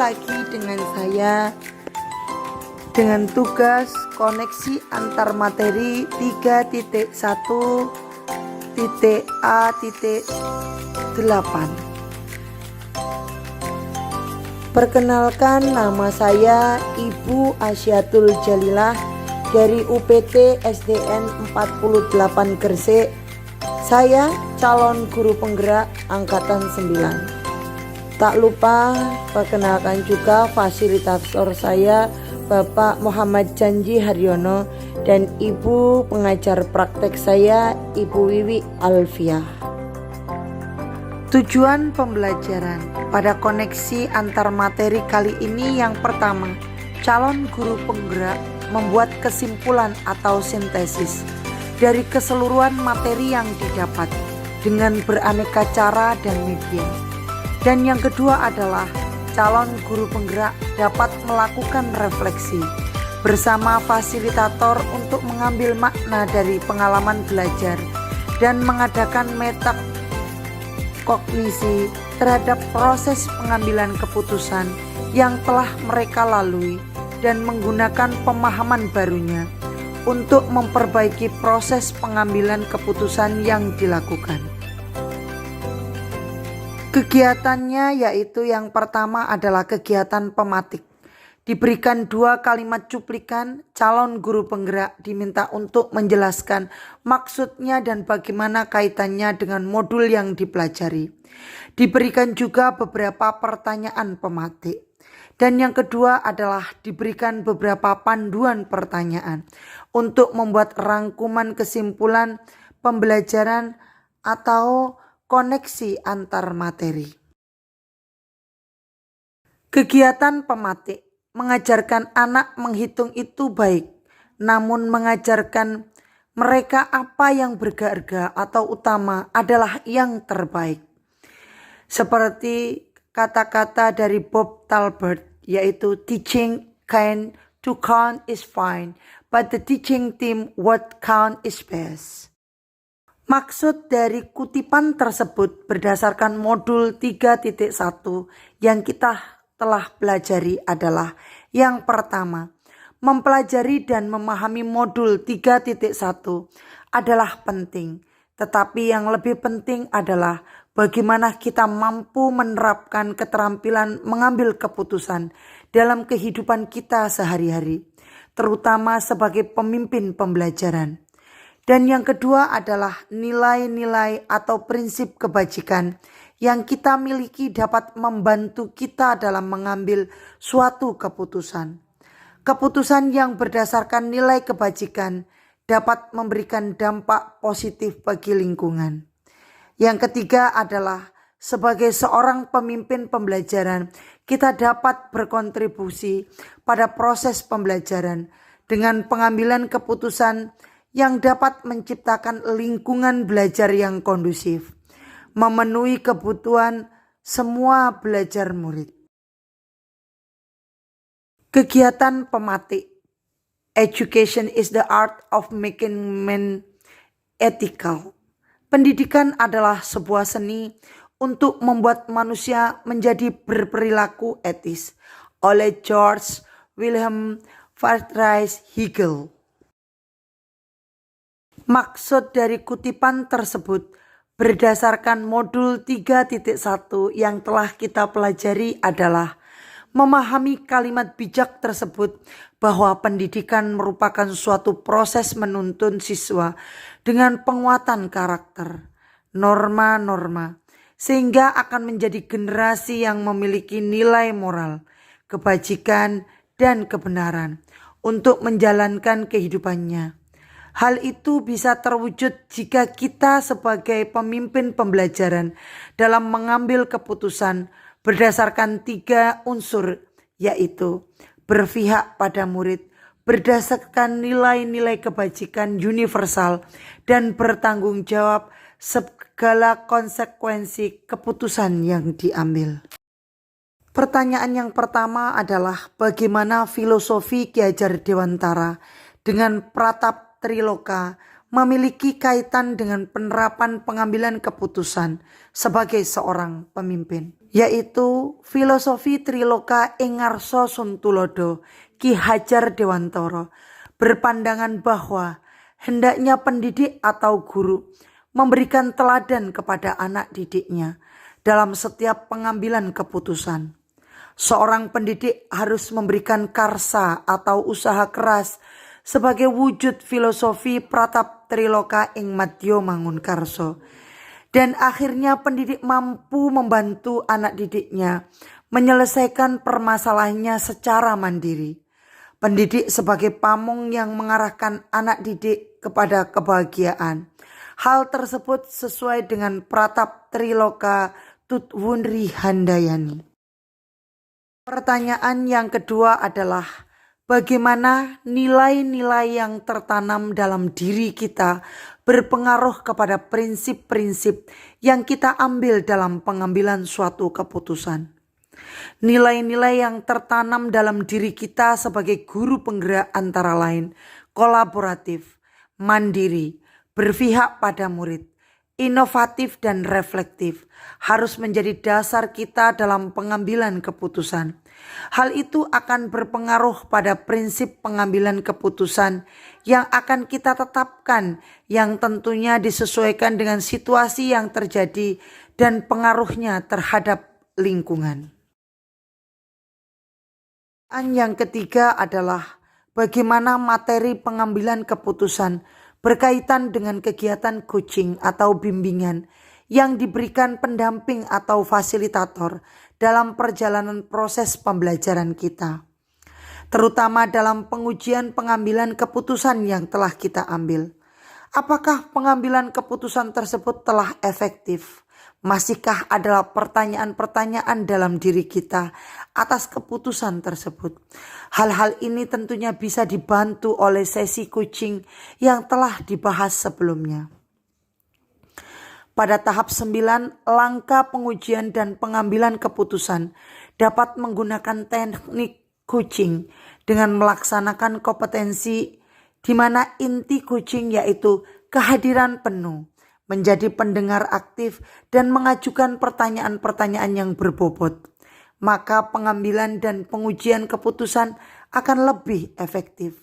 lagi dengan saya dengan tugas koneksi antar materi 3.1.A.8. Perkenalkan, nama saya Ibu Asyatul Jalilah dari UPT SDN 48 Gresik. Saya calon guru penggerak angkatan 9. Tak lupa perkenalkan juga fasilitator saya Bapak Muhammad Janji Haryono dan Ibu pengajar praktek saya Ibu Wiwi Alfiah. Tujuan pembelajaran pada koneksi antar materi kali ini yang pertama, calon guru penggerak membuat kesimpulan atau sintesis dari keseluruhan materi yang didapat dengan beraneka cara dan media. Dan yang kedua adalah calon guru penggerak dapat melakukan refleksi bersama fasilitator untuk mengambil makna dari pengalaman belajar dan mengadakan metakognisi terhadap proses pengambilan keputusan yang telah mereka lalui dan menggunakan pemahaman barunya untuk memperbaiki proses pengambilan keputusan yang dilakukan. Kegiatannya yaitu yang pertama adalah kegiatan pematik. Diberikan 2 kalimat cuplikan, calon guru penggerak diminta untuk menjelaskan maksudnya dan bagaimana kaitannya dengan modul yang dipelajari. Diberikan juga beberapa pertanyaan pematik. Dan yang kedua adalah diberikan beberapa panduan pertanyaan untuk membuat rangkuman kesimpulan pembelajaran atau koneksi antar materi. Kegiatan pematik mengajarkan anak menghitung itu baik, namun mengajarkan mereka apa yang berharga atau utama adalah yang terbaik. Seperti kata-kata dari Bob Talbert, yaitu teaching kind to count is fine, but the teaching team what count is best. Maksud dari kutipan tersebut berdasarkan modul 3.1 yang kita telah pelajari adalah yang pertama, mempelajari dan memahami modul 3.1 adalah penting, tetapi yang lebih penting adalah bagaimana kita mampu menerapkan keterampilan mengambil keputusan dalam kehidupan kita sehari-hari, terutama sebagai pemimpin pembelajaran. Dan yang kedua adalah nilai-nilai atau prinsip kebajikan yang kita miliki dapat membantu kita dalam mengambil suatu keputusan. Keputusan yang berdasarkan nilai kebajikan dapat memberikan dampak positif bagi lingkungan. Yang ketiga adalah sebagai seorang pemimpin pembelajaran, kita dapat berkontribusi pada proses pembelajaran dengan pengambilan keputusan yang dapat menciptakan lingkungan belajar yang kondusif, memenuhi kebutuhan semua belajar murid. Kegiatan pematik. Education is the art of making men ethical. Pendidikan adalah sebuah seni untuk membuat manusia menjadi berperilaku etis, oleh George Wilhelm Friedrich Hegel. Maksud dari kutipan tersebut berdasarkan modul 3.1 yang telah kita pelajari adalah memahami kalimat bijak tersebut bahwa pendidikan merupakan suatu proses menuntun siswa dengan penguatan karakter, norma-norma, sehingga akan menjadi generasi yang memiliki nilai moral, kebajikan, dan kebenaran untuk menjalankan kehidupannya. Hal itu bisa terwujud jika kita sebagai pemimpin pembelajaran dalam mengambil keputusan berdasarkan 3 unsur, yaitu berpihak pada murid, berdasarkan nilai-nilai kebajikan universal, dan bertanggung jawab segala konsekuensi keputusan yang diambil. Pertanyaan yang pertama adalah bagaimana filosofi Ki Hajar Dewantara dengan Pratap Triloka memiliki kaitan dengan penerapan pengambilan keputusan sebagai seorang pemimpin, yaitu filosofi Triloka ing ngarsa Sun Tulodo Ki Hajar Dewantara berpandangan bahwa hendaknya pendidik atau guru memberikan teladan kepada anak didiknya dalam setiap pengambilan keputusan. Seorang pendidik harus memberikan karsa atau usaha keras sebagai wujud filosofi pratap Triloka ing madya mangun karso. Dan akhirnya pendidik mampu membantu anak didiknya menyelesaikan permasalahannya secara mandiri. Pendidik sebagai pamong yang mengarahkan anak didik kepada kebahagiaan. Hal tersebut sesuai dengan pratap Triloka Tutwunri Handayani. Pertanyaan yang kedua adalah bagaimana nilai-nilai yang tertanam dalam diri kita berpengaruh kepada prinsip-prinsip yang kita ambil dalam pengambilan suatu keputusan. Nilai-nilai yang tertanam dalam diri kita sebagai guru penggerak antara lain kolaboratif, mandiri, berpihak pada murid, inovatif dan reflektif harus menjadi dasar kita dalam pengambilan keputusan. Hal itu akan berpengaruh pada prinsip pengambilan keputusan yang akan kita tetapkan, yang tentunya disesuaikan dengan situasi yang terjadi dan pengaruhnya terhadap lingkungan. Yang ketiga adalah bagaimana materi pengambilan keputusan berkaitan dengan kegiatan coaching atau bimbingan yang diberikan pendamping atau fasilitator dalam perjalanan proses pembelajaran kita, terutama dalam pengujian pengambilan keputusan yang telah kita ambil. Apakah pengambilan keputusan tersebut telah efektif? Masihkah adalah pertanyaan-pertanyaan dalam diri kita atas keputusan tersebut? Hal-hal ini tentunya bisa dibantu oleh sesi coaching yang telah dibahas sebelumnya. Pada tahap 9, langkah pengujian dan pengambilan keputusan dapat menggunakan teknik coaching dengan melaksanakan kompetensi di mana inti coaching yaitu kehadiran penuh, menjadi pendengar aktif dan mengajukan pertanyaan-pertanyaan yang berbobot. Maka pengambilan dan pengujian keputusan akan lebih efektif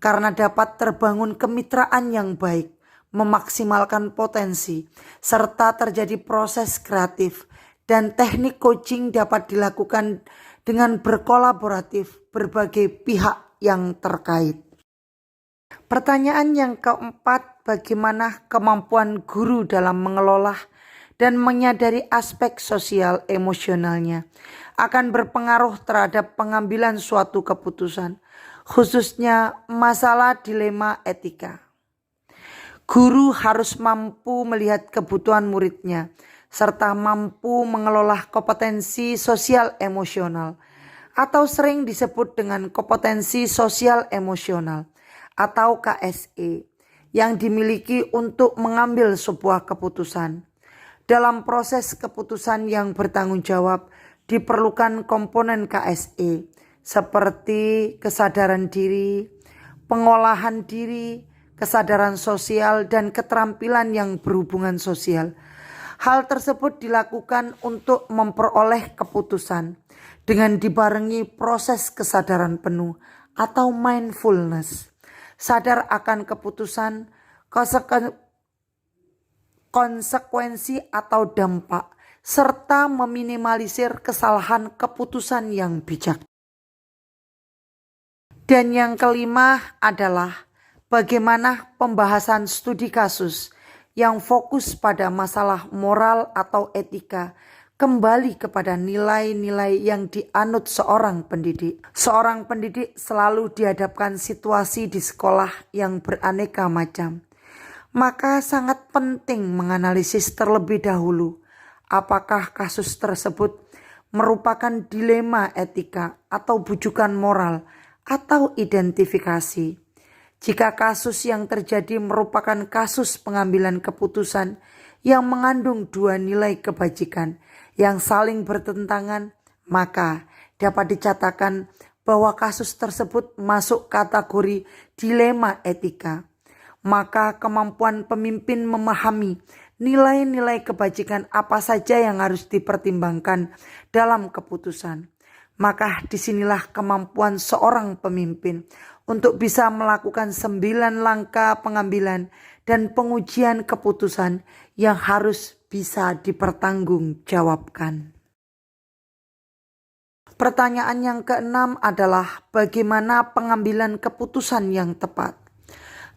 karena dapat terbangun kemitraan yang baik, memaksimalkan potensi, serta terjadi proses kreatif, dan teknik coaching dapat dilakukan dengan berkolaboratif berbagai pihak yang terkait. Pertanyaan yang keempat, bagaimana kemampuan guru dalam mengelola dan menyadari aspek sosial emosionalnya akan berpengaruh terhadap pengambilan suatu keputusan, khususnya masalah dilema etika. Guru harus mampu melihat kebutuhan muridnya, serta mampu mengelola kompetensi sosial emosional, atau sering disebut dengan kompetensi sosial emosional, atau KSE, yang dimiliki untuk mengambil sebuah keputusan. Dalam proses keputusan yang bertanggung jawab, diperlukan komponen KSE, seperti kesadaran diri, pengolahan diri, kesadaran sosial, dan keterampilan yang berhubungan sosial. Hal tersebut dilakukan untuk memperoleh keputusan dengan dibarengi proses kesadaran penuh atau mindfulness, sadar akan keputusan, konsekuensi atau dampak, serta meminimalisir kesalahan keputusan yang bijak. Dan yang kelima adalah bagaimana pembahasan studi kasus yang fokus pada masalah moral atau etika kembali kepada nilai-nilai yang dianut seorang pendidik. Seorang pendidik selalu dihadapkan situasi di sekolah yang beraneka macam. Maka sangat penting menganalisis terlebih dahulu apakah kasus tersebut merupakan dilema etika atau bujukan moral atau identifikasi. Jika kasus yang terjadi merupakan kasus pengambilan keputusan yang mengandung dua nilai kebajikan yang saling bertentangan, maka dapat dikatakan bahwa kasus tersebut masuk kategori dilema etika. Maka kemampuan pemimpin memahami nilai-nilai kebajikan apa saja yang harus dipertimbangkan dalam keputusan. Maka disinilah kemampuan seorang pemimpin untuk bisa melakukan 9 langkah pengambilan dan pengujian keputusan yang harus bisa dipertanggungjawabkan. Pertanyaan yang keenam adalah bagaimana pengambilan keputusan yang tepat?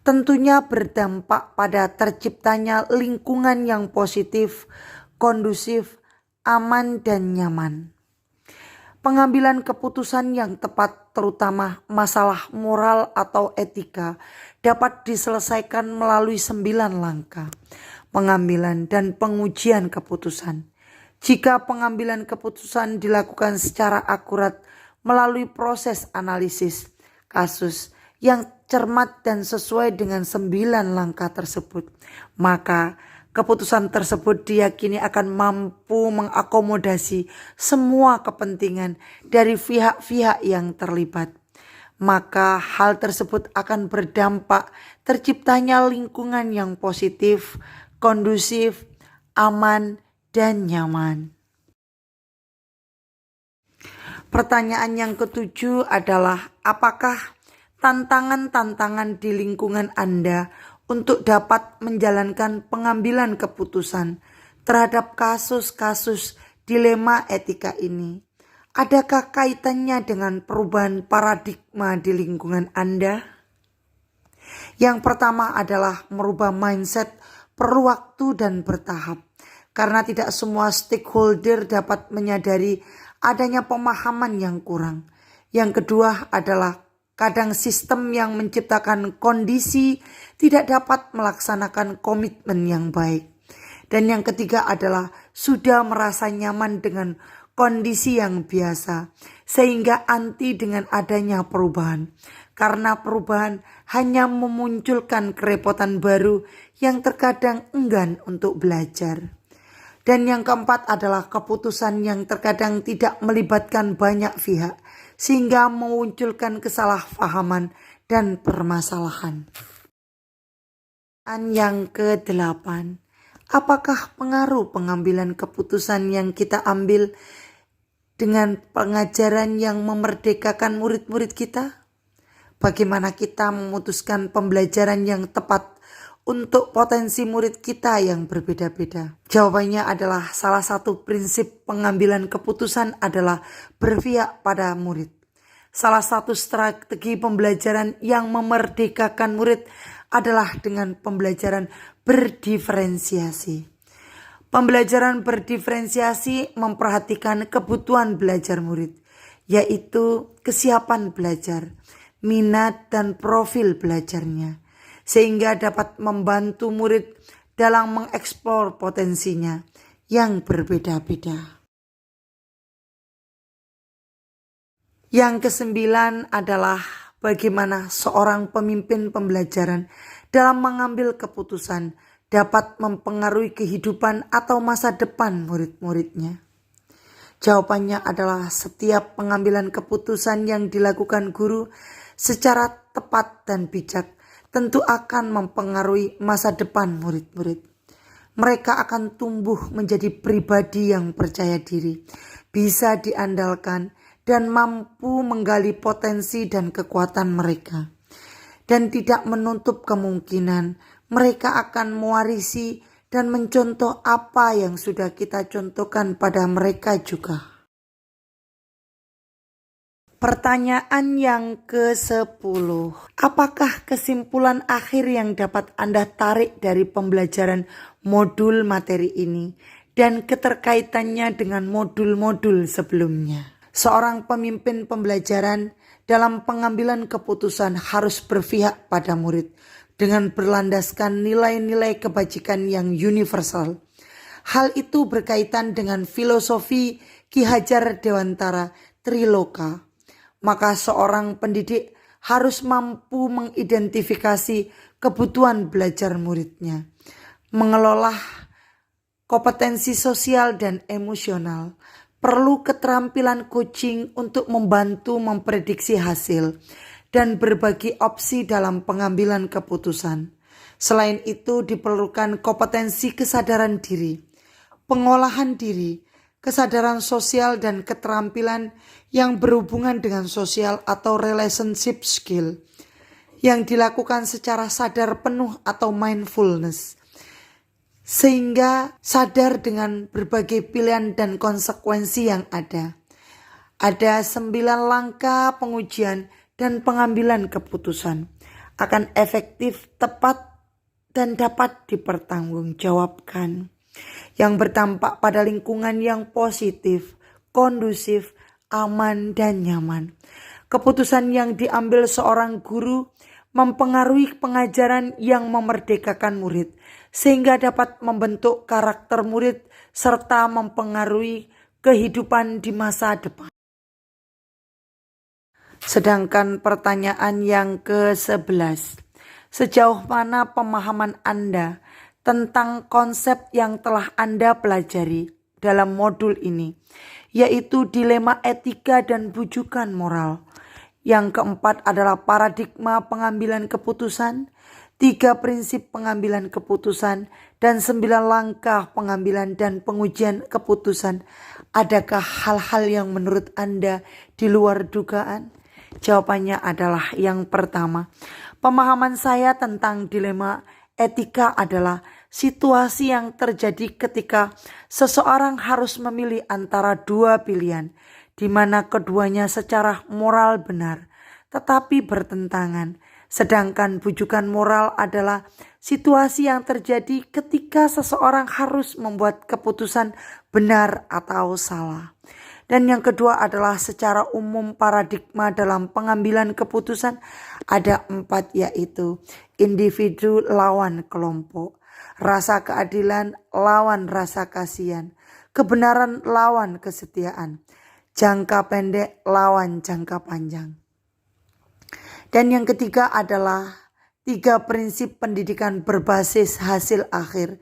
Tentunya berdampak pada terciptanya lingkungan yang positif, kondusif, aman, dan nyaman. Pengambilan keputusan yang tepat, terutama masalah moral atau etika, dapat diselesaikan melalui 9 langkah pengambilan dan pengujian keputusan. Jika pengambilan keputusan dilakukan secara akurat melalui proses analisis kasus yang cermat dan sesuai dengan 9 langkah tersebut, maka keputusan tersebut diyakini akan mampu mengakomodasi semua kepentingan dari pihak-pihak yang terlibat. Maka hal tersebut akan berdampak terciptanya lingkungan yang positif, kondusif, aman, dan nyaman. Pertanyaan yang ketujuh adalah apakah tantangan-tantangan di lingkungan Anda untuk dapat menjalankan pengambilan keputusan terhadap kasus-kasus dilema etika ini? Adakah kaitannya dengan perubahan paradigma di lingkungan Anda? Yang pertama adalah merubah mindset perlu waktu dan bertahap, karena tidak semua stakeholder dapat menyadari adanya pemahaman yang kurang. Yang kedua adalah kadang sistem yang menciptakan kondisi tidak dapat melaksanakan komitmen yang baik. Dan yang ketiga adalah sudah merasa nyaman dengan kondisi yang biasa, sehingga anti dengan adanya perubahan. Karena perubahan hanya memunculkan kerepotan baru yang terkadang enggan untuk belajar. Dan yang keempat adalah keputusan yang terkadang tidak melibatkan banyak pihak, sehingga memunculkan kesalahpahaman dan permasalahan. Yang ke-8, apakah pengaruh pengambilan keputusan yang kita ambil dengan pengajaran yang memerdekakan murid-murid kita? Bagaimana kita memutuskan pembelajaran yang tepat untuk potensi murid kita yang berbeda-beda? Jawabannya adalah salah satu prinsip pengambilan keputusan adalah berpihak pada murid. Salah satu strategi pembelajaran yang memerdekakan murid adalah dengan pembelajaran berdiferensiasi. Pembelajaran berdiferensiasi memperhatikan kebutuhan belajar murid, yaitu kesiapan belajar, minat dan profil belajarnya, sehingga dapat membantu murid dalam mengeksplor potensinya yang berbeda-beda. Yang ke-9 adalah bagaimana seorang pemimpin pembelajaran dalam mengambil keputusan dapat mempengaruhi kehidupan atau masa depan murid-muridnya. Jawabannya adalah setiap pengambilan keputusan yang dilakukan guru secara tepat dan bijak tentu akan mempengaruhi masa depan murid-murid. Mereka akan tumbuh menjadi pribadi yang percaya diri, bisa diandalkan, dan mampu menggali potensi dan kekuatan mereka. Dan tidak menutup kemungkinan mereka akan mewarisi dan mencontoh apa yang sudah kita contohkan pada mereka juga. Pertanyaan yang ke-10, apakah kesimpulan akhir yang dapat Anda tarik dari pembelajaran modul materi ini dan keterkaitannya dengan modul-modul sebelumnya? Seorang pemimpin pembelajaran dalam pengambilan keputusan harus berpihak pada murid dengan berlandaskan nilai-nilai kebajikan yang universal. Hal itu berkaitan dengan filosofi Ki Hajar Dewantara Triloka. Maka seorang pendidik harus mampu mengidentifikasi kebutuhan belajar muridnya, mengelola kompetensi sosial dan emosional, perlu keterampilan coaching untuk membantu memprediksi hasil, dan berbagi opsi dalam pengambilan keputusan. Selain itu diperlukan kompetensi kesadaran diri, pengolahan diri, kesadaran sosial dan keterampilan yang berhubungan dengan sosial atau relationship skill yang dilakukan secara sadar penuh atau mindfulness. Sehingga sadar dengan berbagai pilihan dan konsekuensi yang ada. Ada 9 langkah pengujian dan pengambilan keputusan akan efektif, tepat, dan dapat dipertanggungjawabkan, yang berdampak pada lingkungan yang positif, kondusif, aman, dan nyaman. Keputusan yang diambil seorang guru mempengaruhi pengajaran yang memerdekakan murid, sehingga dapat membentuk karakter murid serta mempengaruhi kehidupan di masa depan. Sedangkan pertanyaan yang ke-11, sejauh mana pemahaman Anda tentang konsep yang telah Anda pelajari dalam modul ini, yaitu dilema etika dan bujukan moral. Yang keempat adalah paradigma pengambilan keputusan, 3 prinsip pengambilan keputusan, dan 9 langkah pengambilan dan pengujian keputusan. Adakah hal-hal yang menurut Anda di luar dugaan? Jawabannya adalah yang pertama. Pemahaman saya tentang dilema etika adalah situasi yang terjadi ketika seseorang harus memilih antara 2 pilihan, di mana keduanya secara moral benar, tetapi bertentangan. Sedangkan bujukan moral adalah situasi yang terjadi ketika seseorang harus membuat keputusan benar atau salah. Dan yang kedua adalah secara umum paradigma dalam pengambilan keputusan ada 4, yaitu individu lawan kelompok, rasa keadilan lawan rasa kasihan, kebenaran lawan kesetiaan, jangka pendek lawan jangka panjang. Dan yang ketiga adalah 3 prinsip pendidikan berbasis hasil akhir,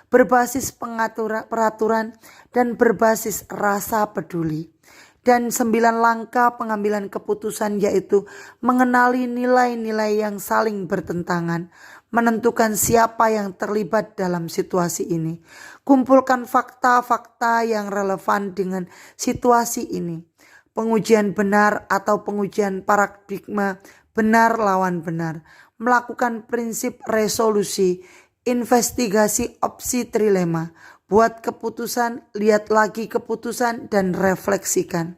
berbasis peraturan, dan berbasis rasa peduli. Dan 9 langkah pengambilan keputusan, yaitu mengenali nilai-nilai yang saling bertentangan, menentukan siapa yang terlibat dalam situasi ini, kumpulkan fakta-fakta yang relevan dengan situasi ini, pengujian benar atau pengujian paradigma benar lawan benar, melakukan prinsip resolusi, investigasi opsi trilema, buat keputusan, lihat lagi keputusan, dan refleksikan.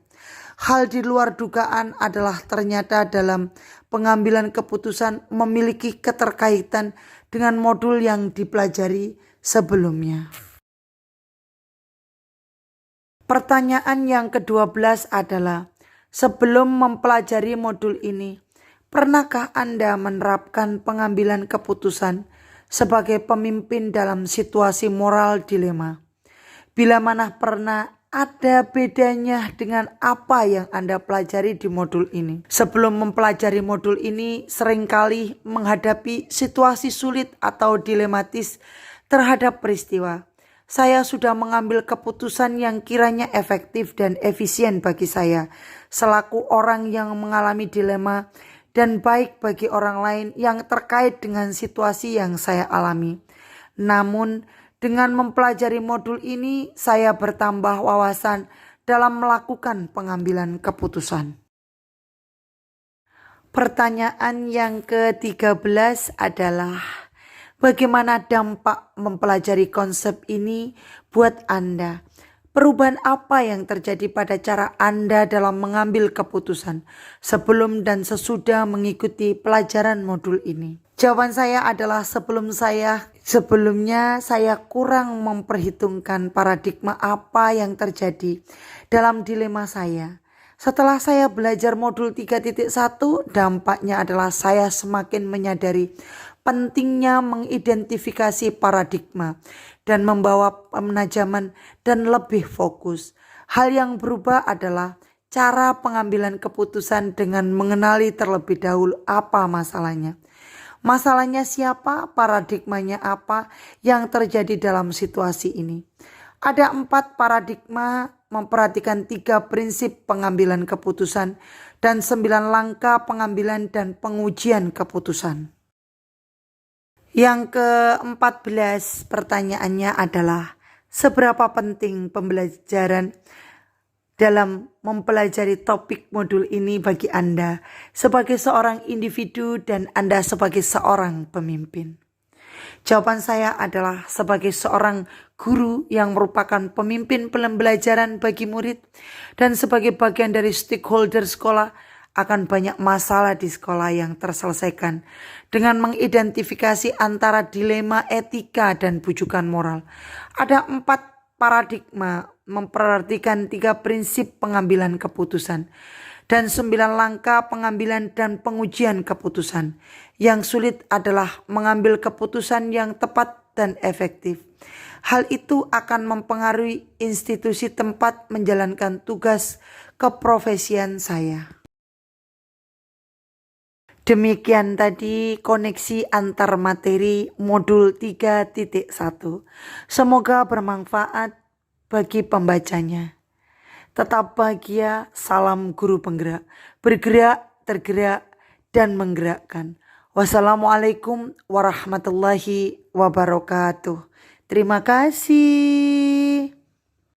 Hal di luar dugaan adalah ternyata dalam pengambilan keputusan memiliki keterkaitan dengan modul yang dipelajari sebelumnya. Pertanyaan yang ke-12 adalah, sebelum mempelajari modul ini, pernahkah Anda menerapkan pengambilan keputusan sebagai pemimpin dalam situasi moral dilema? Bila mana pernah, ada bedanya dengan apa yang Anda pelajari di modul ini. Sebelum mempelajari modul ini, seringkali menghadapi situasi sulit atau dilematis terhadap peristiwa. Saya sudah mengambil keputusan yang kiranya efektif dan efisien bagi saya, selaku orang yang mengalami dilema, dan baik bagi orang lain yang terkait dengan situasi yang saya alami. Namun, dengan mempelajari modul ini, saya bertambah wawasan dalam melakukan pengambilan keputusan. Pertanyaan yang ke-13 adalah, bagaimana dampak mempelajari konsep ini buat Anda? Perubahan apa yang terjadi pada cara Anda dalam mengambil keputusan sebelum dan sesudah mengikuti pelajaran modul ini? Jawaban saya adalah sebelumnya saya kurang memperhitungkan paradigma apa yang terjadi dalam dilema saya. Setelah saya belajar modul 3.1, dampaknya adalah saya semakin menyadari pentingnya mengidentifikasi paradigma dan membawa pemenajaman dan lebih fokus. Hal yang berubah adalah cara pengambilan keputusan dengan mengenali terlebih dahulu apa masalahnya. Masalahnya siapa, paradigmanya apa yang terjadi dalam situasi ini. Ada 4 paradigma, memperhatikan 3 prinsip pengambilan keputusan, dan 9 langkah pengambilan dan pengujian keputusan. Yang ke-14 pertanyaannya adalah, seberapa penting pembelajaran dalam mempelajari topik modul ini bagi Anda sebagai seorang individu dan Anda sebagai seorang pemimpin? Jawaban saya adalah sebagai seorang guru yang merupakan pemimpin pembelajaran bagi murid dan sebagai bagian dari stakeholder sekolah, akan banyak masalah di sekolah yang terselesaikan dengan mengidentifikasi antara dilema etika dan bujukan moral. Ada 4 paradigma memperhatikan 3 prinsip pengambilan keputusan dan 9 langkah pengambilan dan pengujian keputusan. Yang sulit adalah mengambil keputusan yang tepat dan efektif. Hal itu akan mempengaruhi institusi tempat menjalankan tugas keprofesian saya. Demikian tadi koneksi antar materi modul 3.1. Semoga bermanfaat bagi pembacanya. Tetap bahagia, salam guru penggerak. Bergerak, tergerak, dan menggerakkan. Wassalamualaikum warahmatullahi wabarakatuh. Terima kasih.